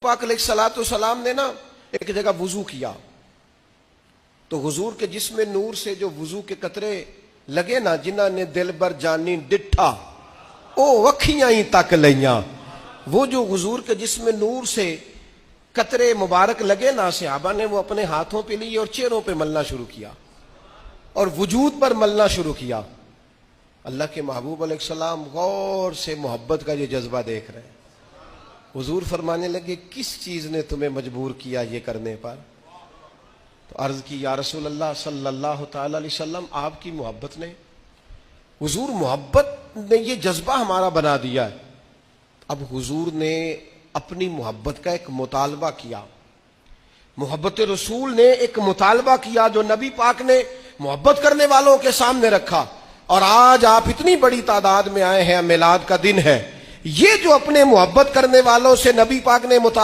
پاک علیہ السلام نے نا ایک جگہ وضو کیا تو حضور کے جسم نور سے جو وضو کے قطرے لگے نا، جنہ نے دل بر جانی ڈٹھا او وکھیاں ہی تک لیاں. وہ جو حضور کے جسم نور سے قطرے مبارک لگے نا، صحابہ نے وہ اپنے ہاتھوں پہ لی اور چہروں پہ ملنا شروع کیا اور وجود پر ملنا شروع کیا. اللہ کے محبوب علیہ السلام غور سے محبت کا یہ جذبہ دیکھ رہے ہیں. حضور فرمانے لگے کس چیز نے تمہیں مجبور کیا یہ کرنے پر؟ تو عرض کی یا رسول اللہ صلی اللہ تعالی علیہ وسلم آپ کی محبت نے. حضور محبت نے یہ جذبہ ہمارا بنا دیا ہے. اب حضور نے اپنی محبت کا ایک مطالبہ کیا، محبت رسول نے ایک مطالبہ کیا جو نبی پاک نے محبت کرنے والوں کے سامنے رکھا. اور آج آپ اتنی بڑی تعداد میں آئے ہیں، میلاد کا دن ہے، یہ جو اپنے محبت کرنے والوں سے نبی پاک نے